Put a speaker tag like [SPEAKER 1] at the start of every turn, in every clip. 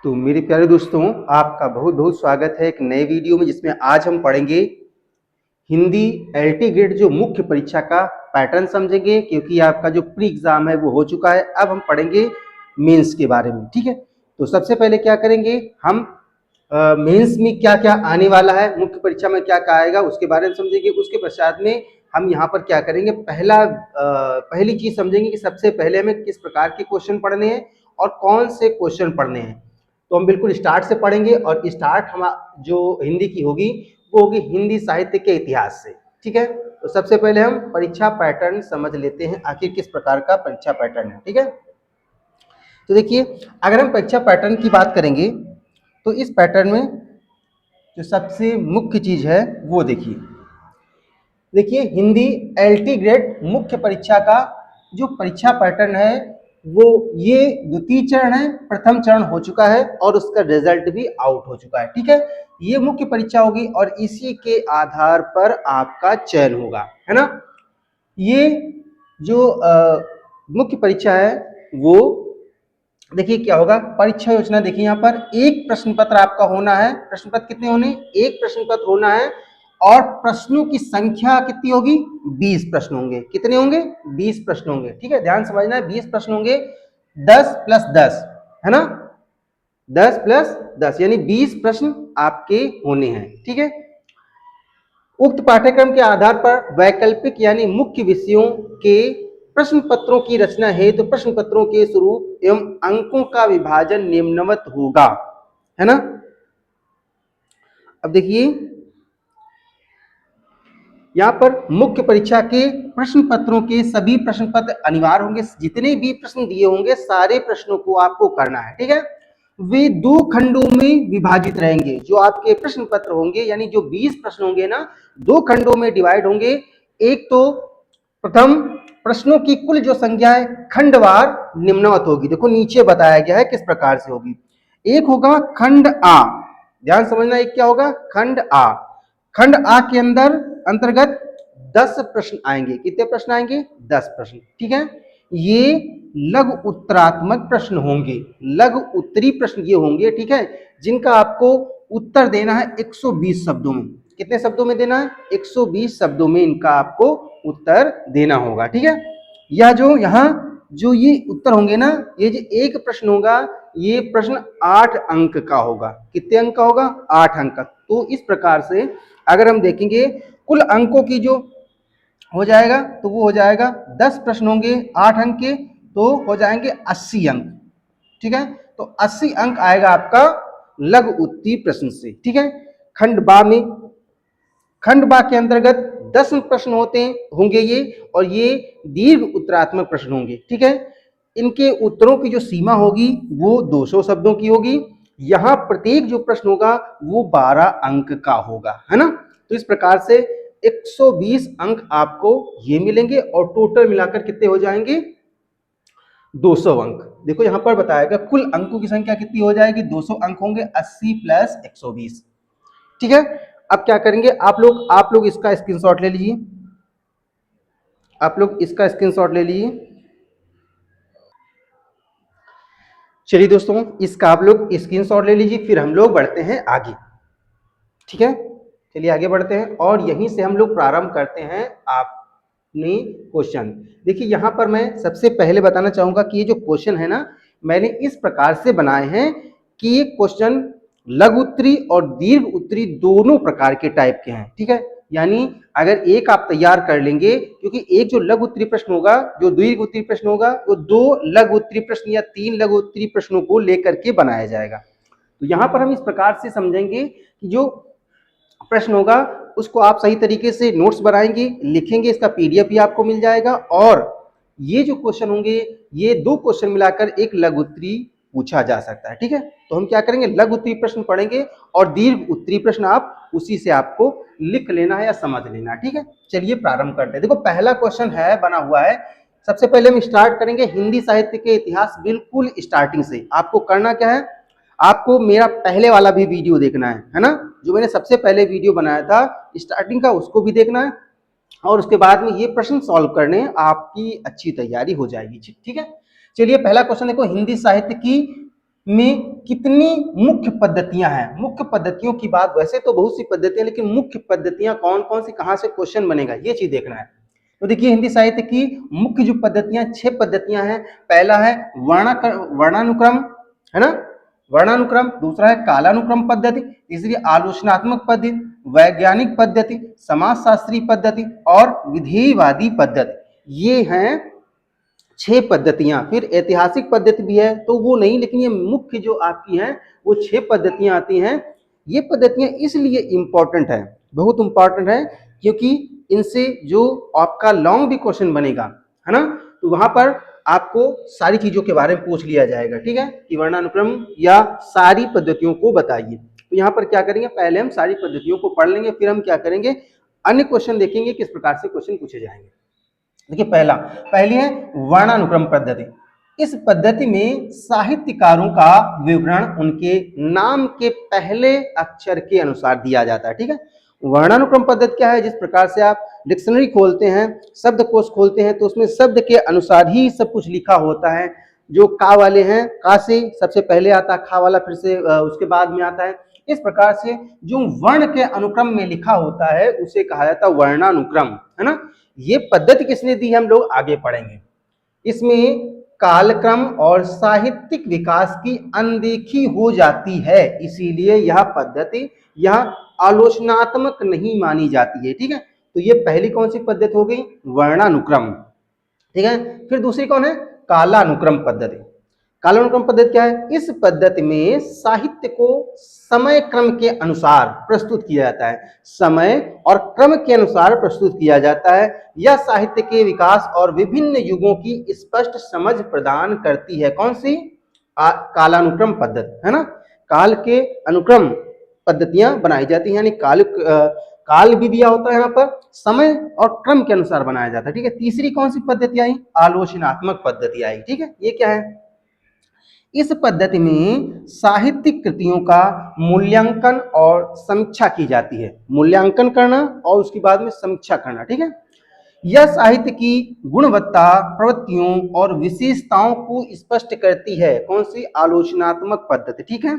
[SPEAKER 1] तो मेरे प्यारे दोस्तों, आपका बहुत बहुत स्वागत है एक नए वीडियो में, जिसमें आज हम पढ़ेंगे हिंदी एलटी ग्रेड जो मुख्य परीक्षा का पैटर्न समझेंगे, क्योंकि आपका जो प्री एग्जाम है वो हो चुका है। अब हम पढ़ेंगे मेंस के बारे में। ठीक है, तो सबसे पहले क्या करेंगे हम, मेंस में क्या क्या आने वाला है, मुख्य परीक्षा में क्या क्या आएगा उसके बारे में समझेंगे। उसके पश्चात में हम यहाँ पर क्या करेंगे, पहली चीज समझेंगे कि सबसे पहले हमें किस प्रकार के क्वेश्चन पढ़ने हैं और कौन से क्वेश्चन पढ़ने हैं। तो हम बिल्कुल स्टार्ट से पढ़ेंगे, और स्टार्ट हम जो हिंदी की होगी वो होगी हिंदी साहित्य के इतिहास से। ठीक है, तो सबसे पहले हम परीक्षा पैटर्न समझ लेते हैं, आखिर किस प्रकार का परीक्षा पैटर्न है। ठीक है, तो देखिए, अगर हम परीक्षा पैटर्न की बात करेंगे तो इस पैटर्न में जो सबसे मुख्य चीज है वो देखिए हिंदी एलटी ग्रेड मुख्य परीक्षा का जो परीक्षा पैटर्न है वो ये द्वितीय चरण है, प्रथम चरण हो चुका है और उसका रिजल्ट भी आउट हो चुका है। ठीक है, ये मुख्य परीक्षा होगी और इसी के आधार पर आपका चयन होगा, है ना। ये जो मुख्य परीक्षा है वो देखिए क्या होगा, परीक्षा योजना देखिए यहाँ पर एक प्रश्न पत्र आपका होना है। प्रश्न पत्र कितने होने, एक प्रश्न पत्र होना है, और प्रश्नों की संख्या कितनी होगी, 20 प्रश्न होंगे। कितने होंगे, 20 प्रश्न होंगे। ठीक है, ध्यान समझना है, 20 प्रश्न होंगे, 10 + 10 है ना, 10 + 10 यानी 20 प्रश्न आपके होने हैं। ठीक है, उक्त पाठ्यक्रम के आधार पर वैकल्पिक यानी मुख्य विषयों के प्रश्न पत्रों की रचना हेतु तो प्रश्न पत्रों के स्वरूप एवं अंकों का विभाजन निम्नवत होगा, है ना। अब देखिए यहाँ पर मुख्य परीक्षा के प्रश्न पत्रों के सभी प्रश्न पत्र अनिवार्य होंगे। जितने भी प्रश्न दिए होंगे सारे प्रश्नों को आपको करना है। ठीक है, वे 2 खंडों में विभाजित रहेंगे। जो आपके प्रश्न पत्र होंगे यानी जो 20 प्रश्न होंगे ना, 2 खंडों में डिवाइड होंगे। एक तो प्रथम प्रश्नों की कुल जो संख्या है खंडवार निम्नवत होगी। देखो नीचे बताया गया है किस प्रकार से होगी। एक होगा खंड आ, ध्यान समझना, एक क्या होगा, खंड आ। खंड आ के अंतर्गत 10 प्रश्न आएंगे। कितने प्रश्न आएंगे, 10 प्रश्न। ठीक है, ये लघु उत्तरात्मक प्रश्न होंगे, लघु उत्तरी प्रश्न ये होंगे। ठीक है, जिनका आपको उत्तर देना है 120 शब्दों में। कितने शब्दों में देना है, 120 शब्दों में इनका आपको उत्तर देना होगा। ठीक है, यह जो यहाँ जो ये उत्तर होंगे ना, ये जो एक प्रश्न होगा ये प्रश्न 8 अंक का होगा। कितने अंक का होगा, 8 अंक का। तो इस प्रकार से अगर हम देखेंगे कुल अंकों की जो हो जाएगा तो वो हो जाएगा 10 प्रश्न होंगे 8 अंक के, तो हो जाएंगे 80 अंक। ठीक है, तो 80 अंक आएगा आपका लघु उत्तरीय प्रश्न से। ठीक है, खंड बा के अंतर्गत 10 प्रश्न होंगे ये, और ये दीर्घ उत्तरात्मक प्रश्न होंगे। ठीक है, इनके उत्तरों की जो सीमा होगी वो 200 शब्दों की होगी। यहाँ प्रत्येक जो प्रश्न होगा वो 12 अंक का होगा, है ना। तो इस प्रकार से 120 अंक आपको ये मिलेंगे, और टोटल मिलाकर कितने हो जाएंगे, 200 अंक। देखो यहाँ पर बताया गया कुल अंकों की संख्या कितनी हो जाएगी, 200 अंक होंगे, 80 + 120। ठीक है, अब क्या करेंगे आप लोग इसका स्क्रीनशॉट ले लीजिए, आप लोग इसका स्क्रीनशॉट ले लीजिए। चलिए दोस्तों, इसका आप लोग स्क्रीनशॉट ले लीजिए, फिर हम लोग बढ़ते हैं आगे। ठीक है, चलिए आगे बढ़ते हैं, और यहीं से हम लोग प्रारंभ करते हैं अपने क्वेश्चन। देखिए यहाँ पर मैं सबसे पहले बताना चाहूंगा कि ये जो क्वेश्चन है ना, मैंने इस प्रकार से बनाए हैं कि ये क्वेश्चन लघु उत्तरी और दीर्घ उत्तरी दोनों प्रकार के टाइप के हैं। ठीक है, यानी अगर एक आप तैयार कर लेंगे, क्योंकि एक जो लघु उत्तरी प्रश्न होगा, जो दीर्घ उत्तरी प्रश्न होगा, वो 2 लघु उत्तरी प्रश्न या 3 लघु उत्तरी प्रश्नों को लेकर के बनाया जाएगा। तो यहाँ पर हम इस प्रकार से समझेंगे कि जो प्रश्न होगा उसको आप सही तरीके से नोट्स बनाएंगे, लिखेंगे, इसका पीडीएफ भी आपको मिल जाएगा, और ये जो क्वेश्चन होंगे ये 2 क्वेश्चन मिलाकर एक लघु उत्तरी पूछा जा सकता है। ठीक है, तो हम क्या करेंगे, लघु उत्तरी प्रश्न पढ़ेंगे और दीर्घ उत्तरी प्रश्न आप उसी से आपको लिख लेना है या समझ लेना है। ठीक है, चलिए प्रारंभ करते हैं। देखो पहला क्वेश्चन है बना हुआ है, सबसे पहले हम स्टार्ट करेंगे हिंदी साहित्य के इतिहास, बिल्कुल स्टार्टिंग से। आपको करना क्या है, आपको मेरा पहले वाला भी वीडियो देखना है ना, जो मैंने सबसे पहले वीडियो बनाया था स्टार्टिंग का, उसको भी देखना है, और उसके बाद में ये प्रश्न सॉल्व करने, आपकी अच्छी तैयारी हो जाएगी। ठीक है, चलिए पहला क्वेश्चन देखो, हिंदी साहित्य की में कितनी मुख्य पद्धतियां हैं। मुख्य पद्धतियों की बात, वैसे तो बहुत सी पद्धतियां, लेकिन मुख्य पद्धतियां कौन कौन सी, कहां से क्वेश्चन बनेगा, ये चीज देखना है। तो देखिए हिंदी साहित्य की मुख्य जो पद्धतियां, 6 पद्धतियां हैं। पहला है वर्णानुक्रम, है ना, वर्णानुक्रम। दूसरा है कालानुक्रम पद्धति। तीसरी आलोचनात्मक पद्धति, वैज्ञानिक पद्धति, समाजशास्त्री पद्धति और विधेयवादी पद्धति। ये हैं 6 पद्धतियां। फिर ऐतिहासिक पद्धति भी है, तो वो नहीं, लेकिन ये मुख्य जो आपकी हैं वो 6 पद्धतियां आती हैं। ये पद्धतियां इसलिए इंपॉर्टेंट है, बहुत इंपॉर्टेंट है, क्योंकि इनसे जो आपका लॉन्ग भी क्वेश्चन बनेगा, है ना, तो वहां पर आपको सारी चीजों के बारे में पूछ लिया जाएगा। ठीक है, कि वर्णानुक्रम या सारी पद्धतियों को बताइए। तो यहाँ पर क्या करेंगे, पहले हम सारी पद्धतियों को पढ़ लेंगे, फिर हम क्या करेंगे, अन्य क्वेश्चन देखेंगे किस प्रकार से क्वेश्चन पूछे जाएंगे। देखिए पहली है वर्णानुक्रम पद्धति। इस पद्धति में साहित्यकारों का विवरण उनके नाम के पहले अक्षर के अनुसार दिया जाता है। ठीक है, वर्णानुक्रम पद्धति क्या है, जिस प्रकार से आप डिक्शनरी खोलते हैं, शब्दकोश खोलते हैं, तो उसमें शब्द के अनुसार ही सब कुछ लिखा होता है। जो का वाले हैं, का से सबसे पहले आता है, खा वाला फिर से उसके बाद में आता है। इस प्रकार से जो वर्ण के अनुक्रम में लिखा होता है उसे कहा जाता है वर्णानुक्रम, है ना। ये पद्धति किसने दी है, हम लोग आगे पढ़ेंगे। इसमें कालक्रम और साहित्यिक विकास की अनदेखी हो जाती है, इसीलिए यह पद्धति यह आलोचनात्मक नहीं मानी जाती है। ठीक है, तो ये पहली कौन सी पद्धति हो गई, वर्णानुक्रम। ठीक है, फिर दूसरी कौन है, कालानुक्रम पद्धति। कालानुक्रम पद्धति क्या है, इस पद्धति में साहित्य को समय क्रम के अनुसार प्रस्तुत किया जाता है। समय और क्रम के अनुसार प्रस्तुत किया जाता है। यह साहित्य के विकास और विभिन्न युगों की स्पष्ट समझ प्रदान करती है। कौन सी, कालानुक्रम पद्धति, है ना। काल के अनुक्रम पद्धतियां बनाई जाती हैं, यानी काल भी दिया होता है यहाँ पर, समय और क्रम के अनुसार बनाया जाता है। ठीक है, तीसरी कौन सी पद्धति आई, आलोचनात्मक पद्धति आई। ठीक है, ये क्या है, इस पद्धति में साहित्यिक कृतियों का मूल्यांकन और समीक्षा की जाती है। मूल्यांकन करना और उसके बाद में समीक्षा करना। ठीक है, यह साहित्य की गुणवत्ता, प्रवृत्तियों और विशेषताओं को स्पष्ट करती है। कौन सी, आलोचनात्मक पद्धति। ठीक है,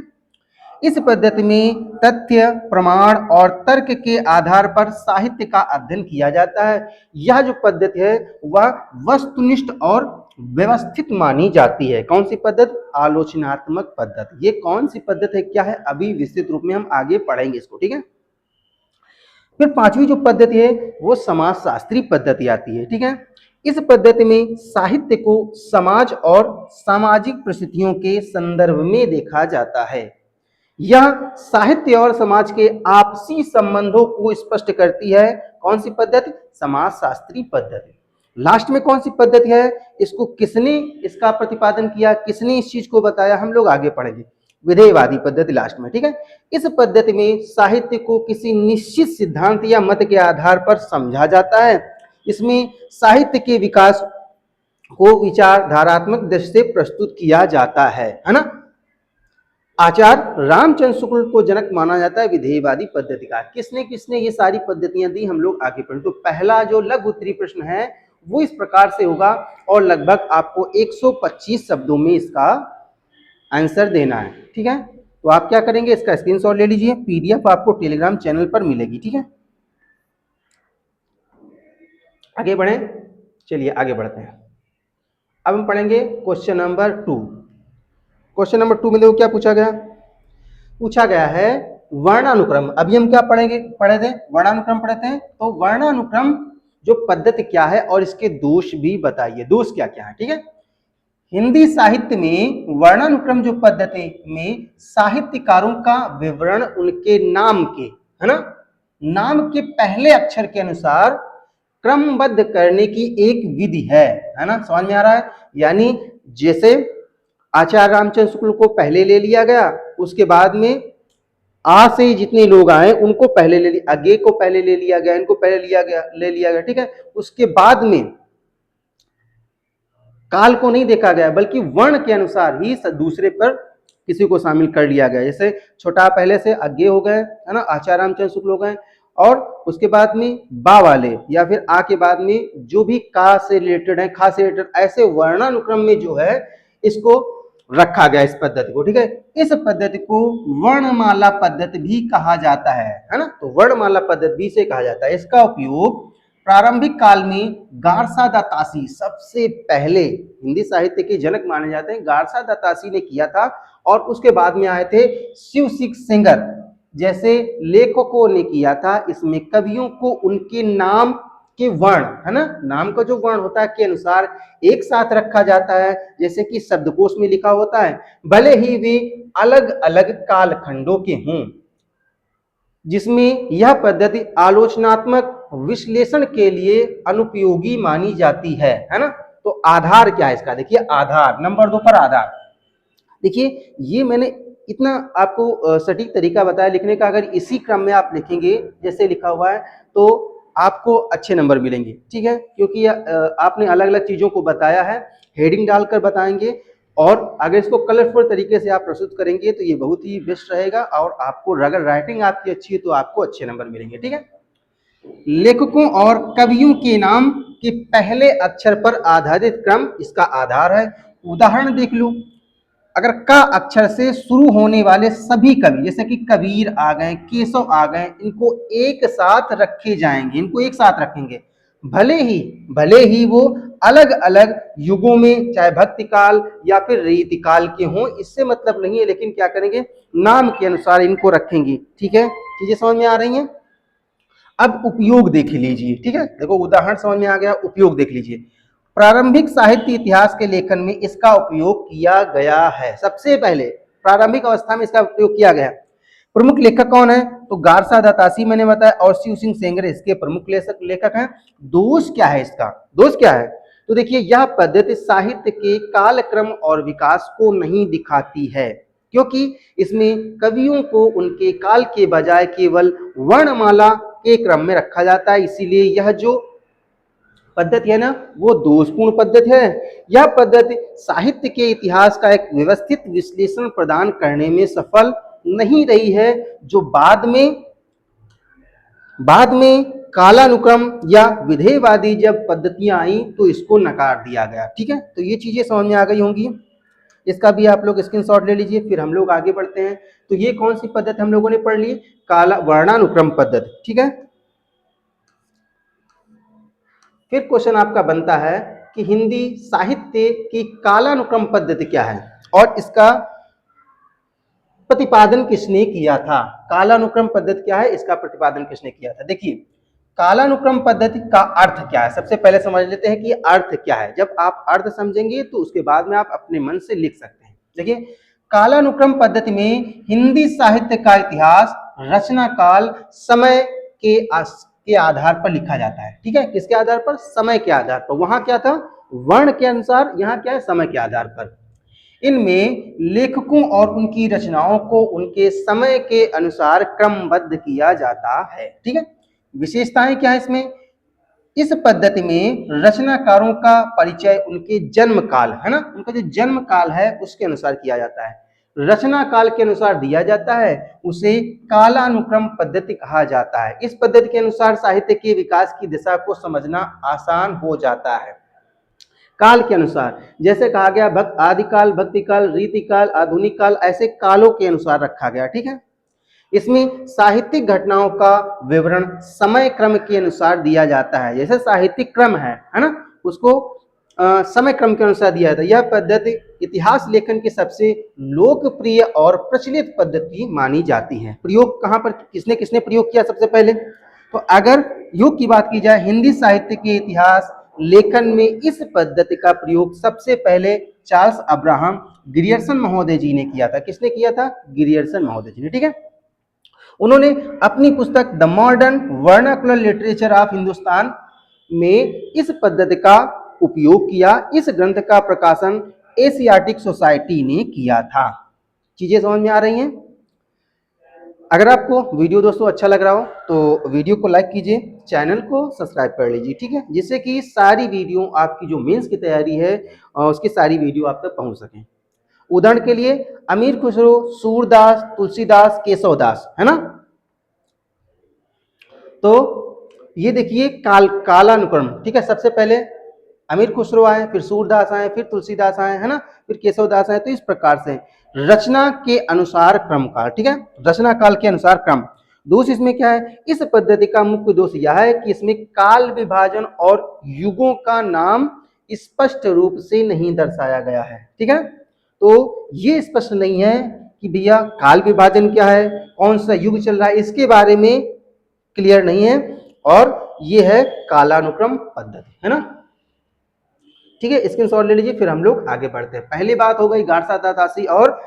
[SPEAKER 1] इस पद्धति में तथ्य, प्रमाण और तर्क के आधार पर साहित्य का अध्ययन किया जाता है। यह जो पद्धति है वह वस्तुनिष्ठ और व्यवस्थित मानी जाती है। कौन सी पद्धति, आलोचनात्मक पद्धति। ये कौन सी पद्धति है, क्या है, अभी विस्तृत रूप में हम आगे पढ़ेंगे इसको। ठीक है, फिर पांचवी जो पद्धति है वो समाजशास्त्री पद्धति आती है। ठीक है, इस पद्धति में साहित्य को समाज और सामाजिक परिस्थितियों के संदर्भ में देखा जाता है। यह साहित्य और समाज के आपसी संबंधों को स्पष्ट करती है। कौन सी पद्धति, समाजशास्त्री पद्धति। लास्ट में कौन सी पद्धति है, इसको किसने इसका प्रतिपादन किया, किसने इस चीज को बताया, हम लोग आगे पढ़ेंगे, विधेयवादी पद्धति लास्ट में। ठीक है, इस पद्धति में साहित्य को किसी निश्चित सिद्धांत या मत के आधार पर समझा जाता है। इसमें साहित्य के विकास को विचारधारात्मक दृष्टि से प्रस्तुत किया जाता है ना। आचार्य रामचंद्र शुक्ल को जनक माना जाता है विधेयवादी पद्धति का। किसने किसने ये सारी पद्धतियां दी, हम लोग आगे पढ़ें। तो पहला जो लघु उत्तरीय प्रश्न है वो इस प्रकार से होगा और लगभग आपको 125 शब्दों में इसका आंसर देना है। ठीक है, तो आप क्या करेंगे, इसका स्क्रीनशॉट ले लीजिए, पीडीएफ आपको टेलीग्राम चैनल पर मिलेगी। ठीक है, आगे बढ़े, चलिए आगे बढ़ते हैं। अब हम पढ़ेंगे क्वेश्चन नंबर 2। क्वेश्चन नंबर 2 में देखो क्या पूछा गया, पूछा गया है वर्णानुक्रम। अभी हम क्या पढ़े थे, वर्णानुक्रम पढ़े थे। तो वर्णानुक्रम जो पद्धति क्या है और इसके दोष भी बताइए, दोष क्या क्या है। ठीक है, हिंदी साहित्य में वर्णानुक्रम जो पद्धति में साहित्यकारों का विवरण उनके नाम के, है ना, नाम के पहले अक्षर के अनुसार क्रमबद्ध करने की एक विधि है ना। समझ में आ रहा है, यानी जैसे आचार्य रामचंद्र शुक्ल को पहले ले लिया गया, उसके बाद में आ से जितने लोग आए उनको पहले ले लिया, अगे को पहले ले लिया गया, इनको पहले ले लिया गया। ठीक है, उसके बाद में काल को नहीं देखा गया, बल्कि वर्ण के अनुसार ही दूसरे पर किसी को शामिल कर लिया गया। जैसे छोटा पहले से अज्ञे हो गए, है ना, आचार्य रामचंद्र शुक्ल हो गए, और उसके बाद में बा वाले या फिर आ के बाद में जो भी का से रिलेटेड है, खा से रिलेटेड, ऐसे वर्णानुक्रम में जो है इसको रखा गया इस पद्धति को, ठीक है। इस पद्धति को वर्णमाला पद्धति भी कहा जाता है ना। तो वर्णमाला पद्धति भी से कहा जाता है। इसका उपयोग प्रारंभिक काल में गारसा दत्तासी, सबसे पहले हिंदी साहित्य के जनक माने जाते हैं, गारसा दत्तासी ने किया था। और उसके बाद में आए थे शिव सिंह सेंगर जैसे लेखकों ने किया था। इसमें कवियों को उनके नाम के वर्ण, है ना, नाम का जो वर्ण होता है के अनुसार एक साथ रखा जाता है, जैसे कि शब्दकोश में लिखा होता है, भले ही वे अलग अलग कालखंडों के हों। जिसमें यह पद्धति आलोचनात्मक विश्लेषण के लिए अनुपयोगी मानी जाती है ना। तो आधार क्या है इसका, देखिए आधार, नंबर 2 पर आधार। देखिए ये मैंने इतना आपको सटीक तरीका बताया लिखने का, अगर इसी क्रम में आप लिखेंगे जैसे लिखा हुआ है तो आपको अच्छे नंबर मिलेंगे, ठीक है। क्योंकि आपने अलग अलग चीजों को बताया है, हेडिंग डालकर बताएंगे, और अगर इसको कलरफुल तरीके से आप प्रस्तुत करेंगे तो ये बहुत ही बेस्ट रहेगा। और आपको अगर राइटिंग आपकी अच्छी है तो आपको अच्छे नंबर मिलेंगे, ठीक है। लेखकों और कवियों के नाम के पहले अक्षर पर आधारित क्रम इसका आधार है। उदाहरण देख लो, अगर क अक्षर से शुरू होने वाले सभी कवि, जैसे कि कबीर आ गए, केशव आ गए, इनको एक साथ रखे जाएंगे, इनको एक साथ रखेंगे, भले ही वो अलग अलग युगों में, चाहे भक्ति काल या फिर रीति काल के हों, इससे मतलब नहीं है, लेकिन क्या करेंगे, नाम के अनुसार इनको रखेंगे, ठीक है। चीजें समझ में आ रही हैं। अब उपयोग देख लीजिए, ठीक है। देखो उदाहरण समझ में आ गया, उपयोग देख लीजिए। प्रारंभिक साहित्य इतिहास के लेखन में इसका उपयोग किया गया है। सबसे पहले प्रारंभिक अवस्था में इसका उपयोग किया गया है। प्रमुख लेखक कौन है, तो गारसा दत्तासी मैंने बताया, और शिव सिंह सेंगर इसके प्रमुख लेखक हैं। दोष क्या है इसका, दोष क्या है, तो देखिए यह पद्धति साहित्य के कालक्रम और विकास को नहीं दिखाती है, क्योंकि इसमें कवियों को उनके काल के बजाय केवल वर्णमाला के क्रम में रखा जाता है। इसीलिए यह जो पद्धति है ना वो दोषपूर्ण पद्धति है। यह पद्धति साहित्य के इतिहास का एक व्यवस्थित विश्लेषण प्रदान करने में सफल नहीं रही है, जो बाद में कालानुक्रम या विधेयवादी जब पद्धतियां आई तो इसको नकार दिया गया, ठीक है। तो ये चीजें समझ में आ गई होंगी, इसका भी आप लोग स्क्रीनशॉट ले लीजिए। फिर हम लोग आगे बढ़ते हैं। तो ये कौन सी पद्धति हम लोगों ने पढ़ ली, काला वर्णानुक्रम पद्धति, ठीक है। फिर क्वेश्चन आपका बनता है कि हिंदी साहित्य की कालानुक्रम पद्धति क्या है और इसका प्रतिपादन किसने किया था। कालानुक्रम पद्धति क्या है, इसका प्रतिपादन किसने किया था। देखिए कालानुक्रम पद्धति का अर्थ क्या है, सबसे पहले समझ लेते हैं कि अर्थ क्या है। जब आप अर्थ समझेंगे तो उसके बाद में आप अपने मन से लिख सकते हैं। देखिए कालानुक्रम पद्धति में हिंदी साहित्य का इतिहास रचना काल समय के आधार पर लिखा जाता है, ठीक है। किसके आधार पर, समय के आधार पर। वहां क्या था, वर्ण के अनुसार, यहाँ क्या है, समय के आधार पर। इनमें लेखकों और उनकी रचनाओं को उनके समय के अनुसार क्रमबद्ध किया जाता है, ठीक है। विशेषताएं क्या है इसमें, इस पद्धति में रचनाकारों का परिचय उनके जन्म काल, है ना, उनका जो जन्म काल है उसके अनुसार किया जाता है, रचना काल के अनुसार दिया जाता है, उसे कालानुक्रम पद्धति कहा जाता है। इस पद्धति के अनुसार साहित्य के विकास की दिशा को समझना आसान हो जाता है। काल के अनुसार, जैसे कहा गया आदिकाल, भक्ति काल, रीति काल, आधुनिक काल, ऐसे कालों के अनुसार रखा गया, ठीक है। इसमें साहित्यिक घटनाओं का विवरण समय क्रम के अनुसार दिया जाता है। जैसे साहित्यिक क्रम है ना, उसको समय क्रम के अनुसार दिया जाता है। यह पद्धति इतिहास लेखन की सबसे लोकप्रिय और प्रचलित पद्धति मानी जाती है। प्रयोग कहाँ पर किसने किसने प्रयोग किया, सबसे पहले तो अगर युग की बात की जाए, हिंदी साहित्य के इतिहास लेखन में इस पद्धति का प्रयोग सबसे पहले चार्ल्स अब्राहम ग्रियर्सन महोदय जी ने किया था। किसने किया था, ग्रियर्सन महोदय जी ने, ठीक है। उन्होंने अपनी पुस्तक the modern vernacular literature of Hindustan में इस पद्धति का उपयोग किया। इस ग्रंथ का प्रकाशन एशियाटिक सोसाइटी ने किया था। चीजें समझ में आ रही हैं। अगर आपको वीडियो दोस्तों अच्छा लग रहा हो तो वीडियो को लाइक कीजिए, चैनल को सब्सक्राइब कर लीजिए, ठीक है, जिससे कि सारी वीडियो आपकी जो मेंस की तैयारी है उसकी सारी वीडियो आप तक पहुंच सकें। उदाहरण के लिए अमीर खुसरो, सूरदास, तुलसीदास, केशवदास, है ना। तो ये देखिए कालानुक्रम, ठीक है। सबसे पहले अमीर खुसरो आए, फिर सूरदास आए, फिर तुलसीदास आए, है ना, फिर केशवदास आए। तो इस प्रकार से रचना के अनुसार क्रम काल, ठीक है, रचना काल के अनुसार क्रम। दोष इसमें क्या है, इस पद्धति का मुख्य दोष यह है कि इसमें काल विभाजन और युगों का नाम स्पष्ट रूप से नहीं दर्शाया गया है, ठीक है। तो ये स्पष्ट नहीं है कि भैया काल विभाजन क्या है, कौन सा युग चल रहा है, इसके बारे में क्लियर नहीं है। और ये है कालानुक्रम पद्धति, है ना, ठीक है। स्क्रीनशॉट ले लीजिए, फिर हम लोग आगे बढ़ते हैं। पहली बात हो गई गारसा दासी और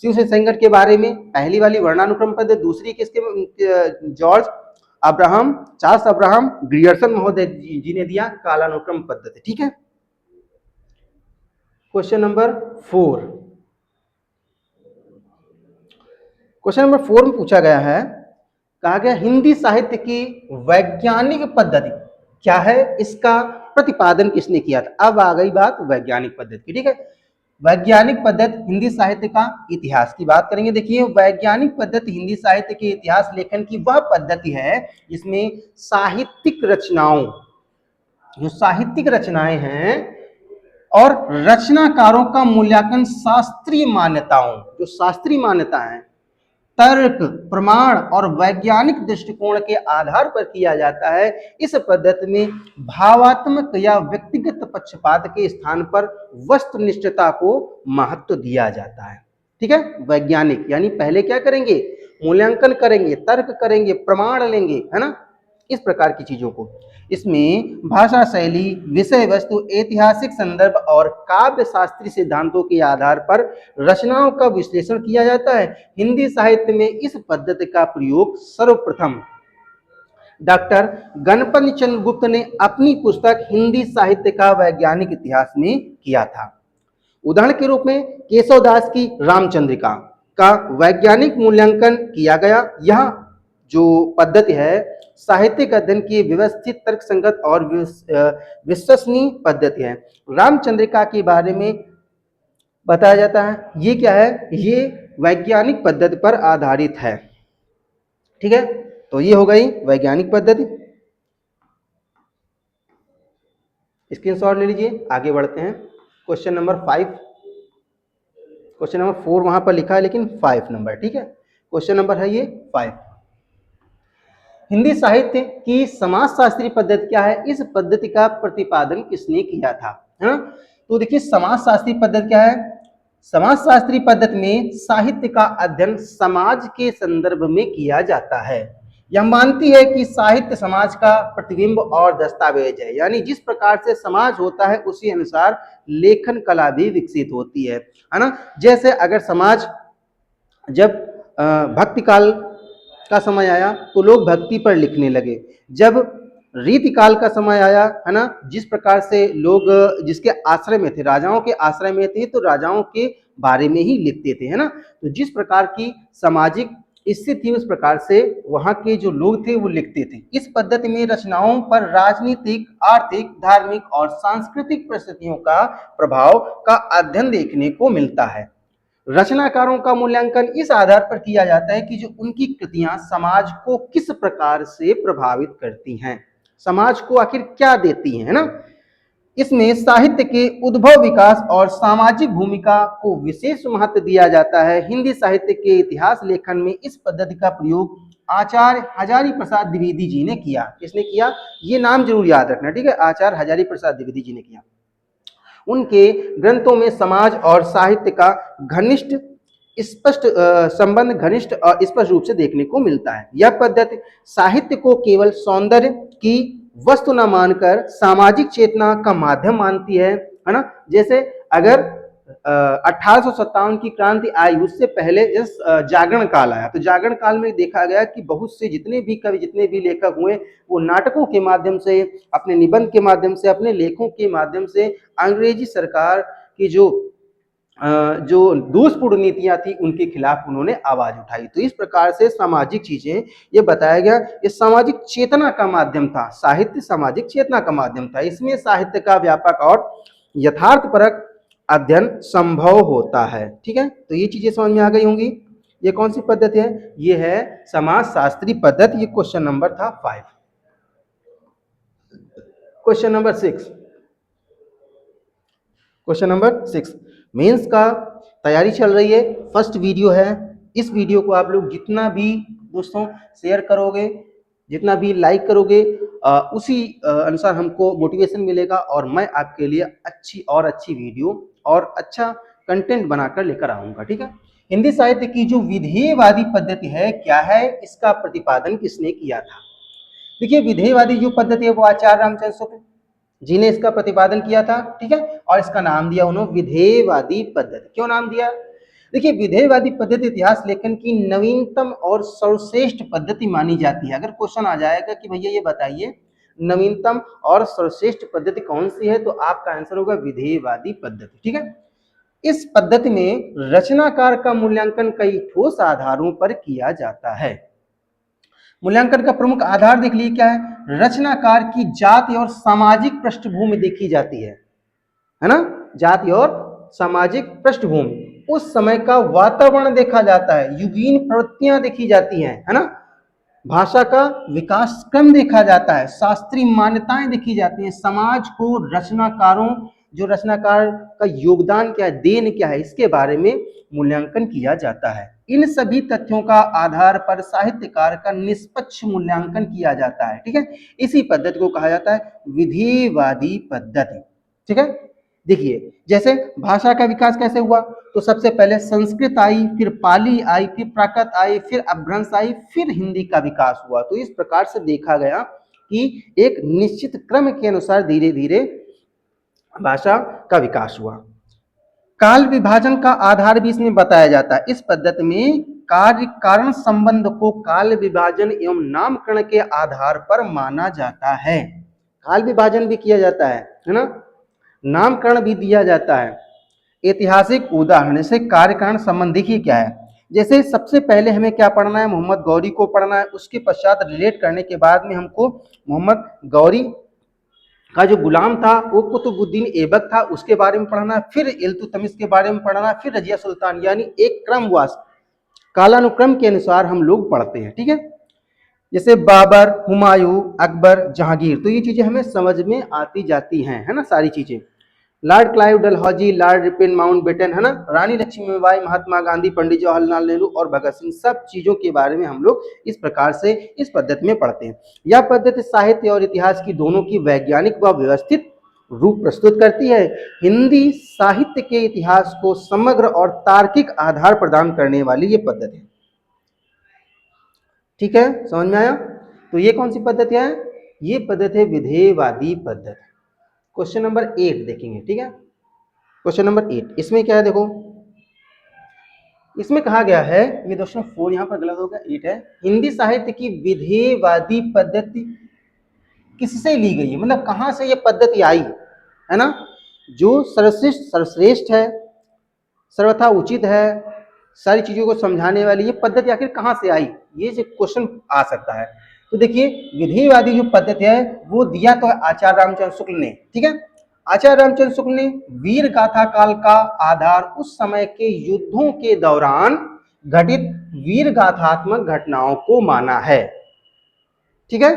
[SPEAKER 1] शिव से संकट के बारे में, पहली वाली वर्णानुक्रम पद्धति। दूसरी किसके, George Abraham, Charles Abraham Grierson महोदय जी ने दिया कालानुक्रम पद्धति, ठीक है। क्वेश्चन नंबर 4, क्वेश्चन नंबर 4 में पूछा गया है, कहा गया हिंदी साहित्य की वैज्ञानिक पद्धति क्या है, इसका प्रतिपादन किसने किया था। अब आ गई बात वैज्ञानिक पद्धति की, ठीक है। वैज्ञानिक पद्धति हिंदी साहित्य का इतिहास की बात करेंगे। देखिए वैज्ञानिक पद्धति हिंदी साहित्य के इतिहास लेखन की वह पद्धति है जिसमें साहित्यिक रचनाओं, जो साहित्यिक रचनाएं हैं और रचनाकारों का मूल्यांकन शास्त्रीय मान्यताओं, जो शास्त्रीय मान्यता है, तर्क, प्रमाण और वैज्ञानिक दृष्टिकोण के आधार पर किया जाता है। इस पद्धति में भावात्मक या व्यक्तिगत पक्षपात के स्थान पर वस्तुनिष्ठता को महत्व दिया जाता है, ठीक है। वैज्ञानिक यानी पहले क्या करेंगे, मूल्यांकन करेंगे, तर्क करेंगे, प्रमाण लेंगे, है ना, इस प्रकार की चीजों को। इसमें भाषा शैली, विषय वस्तु, ऐतिहासिक संदर्भ और काव्य शास्त्रीय सिद्धांतों के आधार पर रचनाओं का विश्लेषण किया जाता है। हिंदी साहित्य में इस पद्धति का प्रयोग सर्वप्रथम डॉक्टर गणपति चंद्र गुप्त ने अपनी पुस्तक हिंदी साहित्य का वैज्ञानिक इतिहास में किया था। उदाहरण के रूप में केशवदास की रामचंद्रिका का वैज्ञानिक मूल्यांकन किया गया। यह जो पद्धति है साहित्यिक अध्ययन की व्यवस्थित, तर्कसंगत और विश्वसनीय पद्धति है। रामचंद्रिका के बारे में बताया जाता है, ये क्या है, ये वैज्ञानिक पद्धति पर आधारित है, ठीक है। तो ये हो गई वैज्ञानिक पद्धति। स्क्रीनशॉट ले लीजिए, आगे बढ़ते हैं। क्वेश्चन नंबर 5, क्वेश्चन नंबर 4 वहां पर लिखा है लेकिन 5 नंबर, ठीक है। क्वेश्चन नंबर है ये 5, हिंदी साहित्य की समाजशास्त्री पद्धति क्या है, इस पद्धति का प्रतिपादन किसने किया था, है ना। तो देखिए समाजशास्त्री पद्धति क्या है, समाजशास्त्री पद्धति में साहित्य का अध्ययन समाज के संदर्भ में किया जाता है। यह मानती है कि साहित्य समाज का प्रतिबिंब और दस्तावेज है, यानी जिस प्रकार से समाज होता है उसी अनुसार लेखन कला भी विकसित होती है ना। जैसे अगर समाज जब भक्ति काल का समय आया तो लोग भक्ति पर लिखने लगे, जब रीति काल का समय आया, है ना, जिस प्रकार से लोग जिसके आश्रय में थे, राजाओं के आश्रय में थे, तो राजाओं के बारे में ही लिखते थे, है ना। तो जिस प्रकार की सामाजिक स्थिति थी उस प्रकार से वहां के जो लोग थे वो लिखते थे। इस पद्धति में रचनाओं पर राजनीतिक, आर्थिक, धार्मिक और सांस्कृतिक परिस्थितियों का प्रभाव का अध्ययन देखने को मिलता है। रचनाकारों का मूल्यांकन इस आधार पर किया जाता है कि जो उनकी कृतियां समाज को किस प्रकार से प्रभावित करती हैं, समाज को आखिर क्या देती हैं, ना। इसमें साहित्य के उद्भव, विकास और सामाजिक भूमिका को विशेष महत्व दिया जाता है। हिंदी साहित्य के इतिहास लेखन में इस पद्धति का प्रयोग आचार्य हजारी प्रसाद द्विवेदी जी ने किया। किसने किया, ये नाम जरूर याद रखना, ठीक है, आचार्य हजारी प्रसाद द्विवेदी जी ने किया। उनके ग्रंथों में समाज और साहित्य का घनिष्ठ स्पष्ट संबंध घनिष्ठ और स्पष्ट रूप से देखने को मिलता है। यह पद्धति साहित्य को केवल सौंदर्य की वस्तु न मानकर सामाजिक चेतना का माध्यम मानती है ना। जैसे अगर 1857 की क्रांति आई, उससे पहले जागरण काल आया, तो जागरण काल में देखा गया कि बहुत से जितने भी कवि, जितने भी लेखक हुए, वो नाटकों के माध्यम से, अपने निबंध के माध्यम से, अपने लेखों के माध्यम से अंग्रेजी सरकार की जो दोषपूर्ण नीतियां थी उनके खिलाफ उन्होंने आवाज उठाई। तो इस प्रकार से सामाजिक चीजें ये बताया गया, ये सामाजिक चेतना का माध्यम था, साहित्य सामाजिक चेतना का माध्यम था। इसमें साहित्य का व्यापक और यथार्थपरक अध्ययन संभव होता है, ठीक है। तो ये चीजें समझ में आ गई होंगी। ये कौन सी पद्धति है, ये है समाजशास्त्री पद्धति। ये क्वेश्चन नंबर था 5। Question number 6, question number 6, mains का तैयारी चल रही है, फर्स्ट वीडियो है। इस वीडियो को आप लोग जितना भी दोस्तों शेयर करोगे, जितना भी लाइक करोगे, उसी अनुसार हमको मोटिवेशन मिलेगा और मैं आपके लिए अच्छी वीडियो और अच्छा कंटेंट बनाकर लेकर आऊंगा। ठीक है, हिंदी साहित्य की जो विधेयवादी पद्धति है क्या है, इसका प्रतिपादन किसने किया था? देखिए, विधेयवादी जो पद्धति है वो आचार्य रामचंद्र शुक्ल जी ने इसका प्रतिपादन किया था। ठीक है, और इसका नाम दिया उन्होंने विधेयवादी पद्धति। क्यों नाम दिया? देखिए, विधेयवादी पद्धति इतिहास लेखन की नवीनतम और सर्वश्रेष्ठ पद्धति मानी जाती है। अगर क्वेश्चन आ जाएगा कि भैया ये बताइए नवीनतम और सर्वश्रेष्ठ पद्धति कौन सी है, तो आपका आंसर होगा विधेयवादी पद्धति। ठीक है, इस पद्धति में रचनाकार का मूल्यांकन कई ठोस आधारों पर किया जाता है। मूल्यांकन का प्रमुख आधार देख लीजिए क्या है, रचनाकार की जाति और सामाजिक पृष्ठभूमि देखी जाती है ना, जाति और सामाजिक पृष्ठभूमि, उस समय का वातावरण देखा जाता है, युगीन प्रवृत्तियां देखी जाती हैं, है ना, भाषा का विकास क्रम देखा जाता है, शास्त्रीय मान्यताएं देखी जाती हैं, समाज को रचनाकारों, जो रचनाकार का योगदान क्या है, देन क्या है, इसके बारे में मूल्यांकन किया जाता है। इन सभी तथ्यों का आधार पर साहित्यकार का निष्पक्ष मूल्यांकन किया जाता है। ठीक है, इसी पद्धति को कहा जाता है विधिवादी पद्धति। ठीक है, देखिए जैसे भाषा का विकास कैसे हुआ, तो सबसे पहले संस्कृत आई, फिर पाली आई, फिर प्राकृत आई, फिर अपभ्रंश आई, फिर हिंदी का विकास हुआ। तो इस प्रकार से देखा गया कि एक निश्चित क्रम के अनुसार धीरे धीरे भाषा का विकास हुआ। काल विभाजन का आधार भी इसमें बताया जाता है। इस पद्धति में कार्य कारण संबंध को काल विभाजन एवं नामकरण के आधार पर माना जाता है। काल विभाजन भी किया जाता है ना, नामकरण भी दिया जाता है। ऐतिहासिक उदाहरण से कार्य कारण संबंध देखिए क्या है, जैसे सबसे पहले हमें क्या पढ़ना है, मोहम्मद गौरी को पढ़ना है, उसके पश्चात रिलेट करने के बाद में हमको मोहम्मद गौरी का जो गुलाम था वो कुतुबुद्दीन ऐबक था, उसके बारे में पढ़ना, फिर इल्तुतमिश के बारे में पढ़ना, फिर रजिया सुल्तान, यानी एक क्रमवार कालानुक्रम के अनुसार हम लोग पढ़ते हैं। ठीक है, जैसे बाबर, हुमायूं, अकबर, जहांगीर, तो ये चीजें हमें समझ में आती जाती हैं, है ना, सारी चीजें। Lord Clive Dalhousie, Lord Ripon Mountbatten, है ना, रानी लक्ष्मीबाई, महात्मा गांधी, पंडित जवाहरलाल नेहरू और भगत सिंह, सब चीजों के बारे में हम लोग इस प्रकार से इस पद्धति में पढ़ते हैं। यह पद्धति साहित्य और इतिहास की दोनों की वैज्ञानिक व व्यवस्थित रूप प्रस्तुत करती है। हिंदी साहित्य के इतिहास को समग्र और तार्किक आधार प्रदान करने वाली ये पद्धति। ठीक है, समझ में आया? तो ये कौन सी पद्धति है? ये पद्धति है विधेयवादी पद्धति। क्वेश्चन नंबर 8 देखेंगे। ठीक है, क्वेश्चन नंबर 8, इसमें क्या है देखो, इसमें कहा गया है, ये दोस्तों 4 यहां पर गलत होगा, 8 है। हिंदी साहित्य की विधेयवादी पद्धति किससे ली गई है, मतलब कहां से ये पद्धति आई, है ना, जो सर्वश्रेष्ठ है, सर्वथा उचित है, सारी चीजों को समझाने वाली ये पद्धति आखिर कहां से आई, ये जो क्वेश्चन आ सकता है। तो देखिए, विधेयवादी जो पद्धति है वो दिया तो है आचार्य रामचंद्र शुक्ल ने। ठीक है, आचार्य रामचंद्र शुक्ल ने वीर गाथा काल का आधार उस समय के युद्धों के दौरान घटित वीर गाथात्मक घटनाओं को माना है। ठीक है,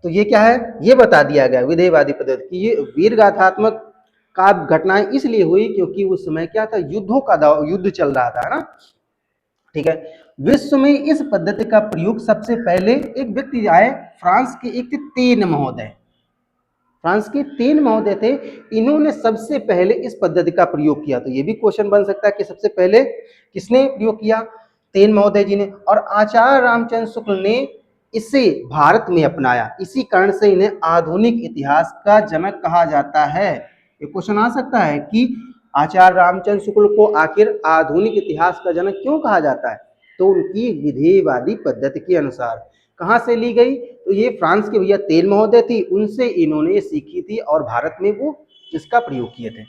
[SPEAKER 1] तो ये क्या है, ये बता दिया गया विधेयवादी पद्धति की ये वीर गाथात्मक का घटनाएं इसलिए हुई क्योंकि उस समय क्या था, युद्धों का युद्ध चल रहा था, है ना। ठीक है, विश्व में इस पद्धति का प्रयोग सबसे पहले एक व्यक्ति आए, फ्रांस के एक थे तेन महोदय, फ्रांस के तेन महोदय थे, इन्होंने सबसे पहले इस पद्धति का प्रयोग किया। तो ये भी क्वेश्चन बन सकता है कि सबसे पहले किसने प्रयोग किया, तेन महोदय जी ने, और आचार्य रामचंद्र शुक्ल ने इसे भारत में अपनाया। इसी कारण से इन्हें आधुनिक इतिहास का जनक कहा जाता है। ये क्वेश्चन आ सकता है कि आचार्य रामचंद्र शुक्ल को आखिर आधुनिक इतिहास का जनक क्यों कहा जाता है, तो उनकी विधेयवादी पद्धति के अनुसार। कहां से ली गई, तो ये फ्रांस के भैया तेल महोदय थी, उनसे इन्होंने सीखी थी और भारत में वो इसका प्रयोग किए थे।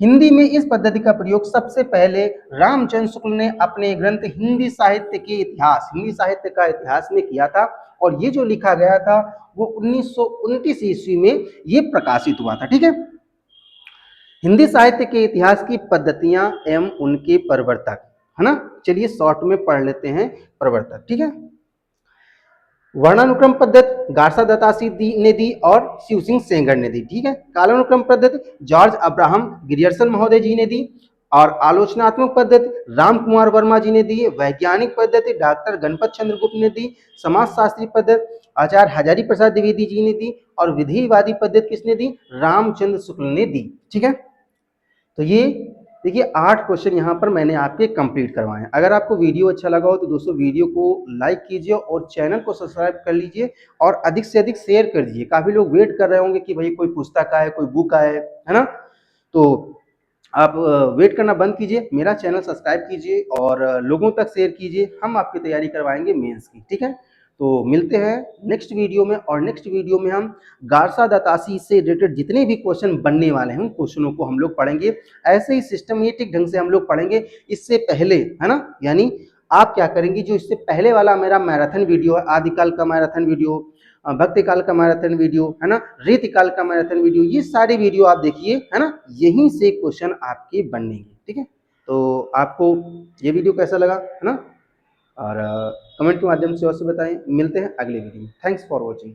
[SPEAKER 1] हिंदी में इस पद्धति का प्रयोग सबसे पहले रामचंद्र शुक्ल ने अपने ग्रंथ हिंदी साहित्य के इतिहास, हिंदी साहित्य का इतिहास में किया था, और ये जो लिखा गया था वो 1929 ईस्वी में ये प्रकाशित हुआ था। ठीक है, हिंदी साहित्य के इतिहास की पद्धतियां एवं उनके प्रवर्तक, है ना। चलिए शॉर्ट में पढ़ लेते हैं प्रवर्तक। ठीक है, वर्णानुक्रम पद्धति गार्सा दत्तासी ने दी और शिव सिंह सेंगर ने दी। ठीक है, कालानुक्रम पद्धति जॉर्ज अब्राहम गिरियर्सन महोदय जी ने दी और आलोचनात्मक पद्धति राम कुमार वर्मा जी ने दी। वैज्ञानिक पद्धति डॉक्टर गणपत चंद्र गुप्त ने दी। समाजशास्त्री पद्धति आचार्य हजारी प्रसाद द्विवेदी जी ने दी और विधिवादी पद्धति किसने दी? रामचंद्र शुक्ल ने दी। ठीक है, तो ये देखिए 8 क्वेश्चन यहाँ पर मैंने आपके कंप्लीट करवाए हैं। अगर आपको वीडियो अच्छा लगा हो तो दोस्तों वीडियो को लाइक कीजिए और चैनल को सब्सक्राइब कर लीजिए और अधिक से अधिक शेयर कर दीजिए। काफी लोग वेट कर रहे होंगे कि भाई कोई पुस्तक आए, कोई बुक आए, है ना? तो आप वेट करना बंद कीजिए, मेरा चैनल सब्सक्राइब कीजिए और लोगों तक शेयर कीजिए। हम आपकी तैयारी करवाएंगे मेंस की। ठीक है, तो मिलते हैं नेक्स्ट वीडियो में और नेक्स्ट वीडियो में हम गार्सा दत्तासी से रिलेटेड जितने भी क्वेश्चन बनने वाले हैं उन क्वेश्चनों को हम लोग पढ़ेंगे। ऐसे ही सिस्टमेटिक ढंग से हम लोग पढ़ेंगे। इससे पहले, है ना, यानी आप क्या करेंगे, जो इससे पहले वाला मेरा मैराथन वीडियो है, आदिकाल का मैराथन वीडियो, भक्ति काल का मैराथन वीडियो, है ना, रीति काल का मैराथन वीडियो, ये सारे वीडियो आप देखिए, है ना, यहीं से क्वेश्चन आपके बनेंगे। ठीक है, तो आपको ये वीडियो कैसा लगा, है ना, और कमेंट के माध्यम से अवश्य बताएं। मिलते हैं अगले वीडियो में। Thanks for watching.